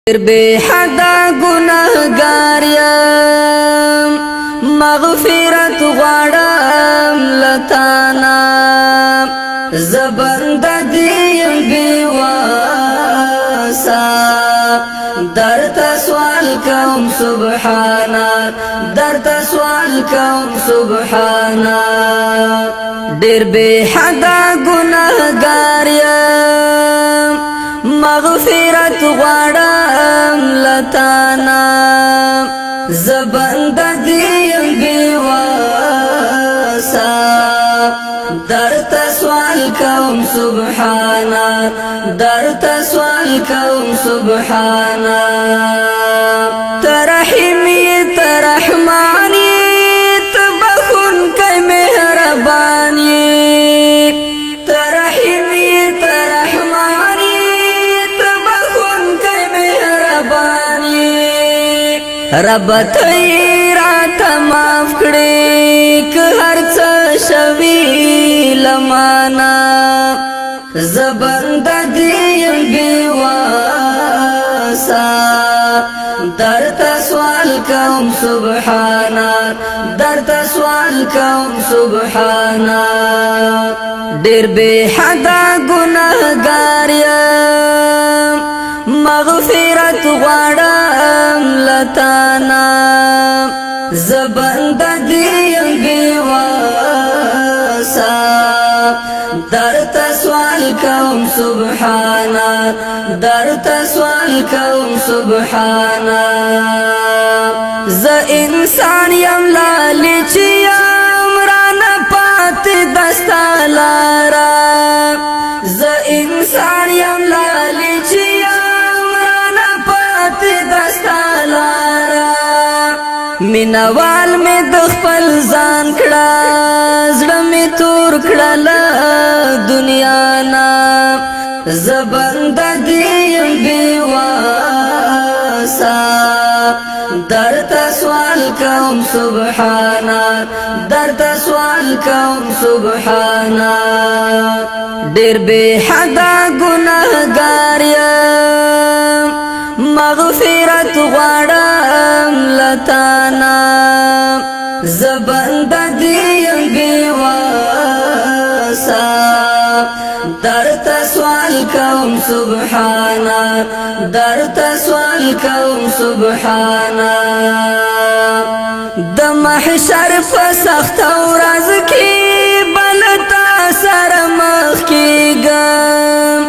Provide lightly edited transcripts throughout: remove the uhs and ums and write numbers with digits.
بے حدا گناہگار یم مغفرت غواړم لتانا زبند دیم بیواسا درتا سوال کوم سبحانا درتا سوال کوم سبحانا ډیر بے حدا گناہگار یم مغفرت غواړم لتانا زبند دیم بیواسا درتا سوال کوم سبحانا درتا سوال کوم سبحانا ترحیمی ترحمانی تبخن کئی مہربانی ترحیمی ترحمانی تبخن کئی مہربانی رب تیرات معاف کړي که هر څه شوي لمانا زبند دیم بیواسا درتا سوال کوم سبحانا درتا سوال کوم سبحانا ډیر بے حدا گناہگار یم مغفرت غواړم لتانا زبند دیم بیواسا درتا سوال کوم سبحانا درتا سوال کوم سبحانا ز انسان یم لالچ یم رانا پات دستا لارا ز انسان یم لالچ یم رانا پات دستا لارا مینوال می د خپل ځان کړه زړه می تور کړه دنیا نا زبند دیم بیواسا درتا سوال کوم سبحانا درتا سوال کوم سبحانا ډیر بے حدا گناہگار یم مغفرت غواړم لتانا زبند دیم بیواسا درتا سوال کوم سبحانا درتا سوال کوم سبحانا د محشر په سخت ورځ کې بلتا سره مخ کېږم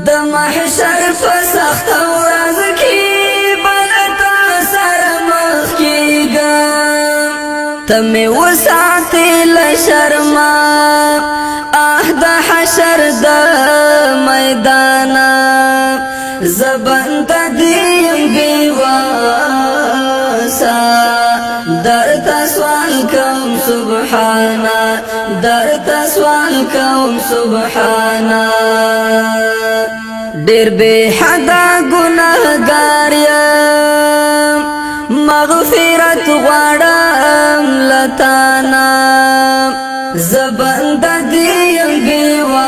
د محشر په سخت ورځ کې بلتا سره مخ کېږم ته مې وساتې له شرمه د حشر د میدانا زبند دیم بیواسا درتا سوال کوم سبحانا درتا سوال کوم سبحانا ډیر بے حدا گناہگار یم مغفرت غواړم لتانا زبند دیم بیواسا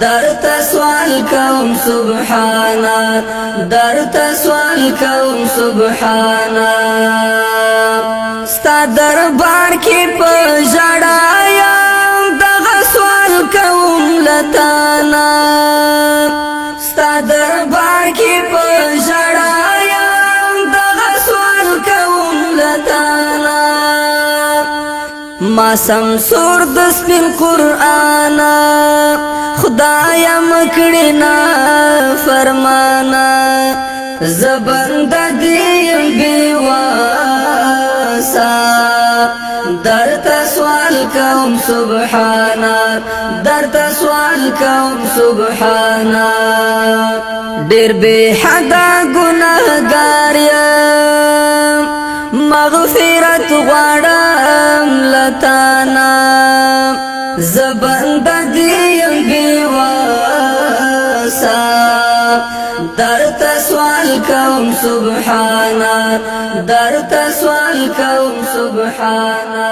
درتا سوال کوم سبحانا درتا سوال کوم سبحانا ستا دربار کې په ژړا یم دغه سوال کوم لتانا ستا دربار کې په ژړا یم دغه سوال کوم لتانا ما سمسور د سپین قرآن خدایا مکړی نا فرمانا زبند دیم بیواسا درتا سوال کوم سبحانا درتا سوال کوم سبحانا ډیر بے حدا گناہگار یم مغفرت غواړم لتانا زبند دیم بیواسا درتا سوال کوم سبحانا درتا سوال کوم سبحانا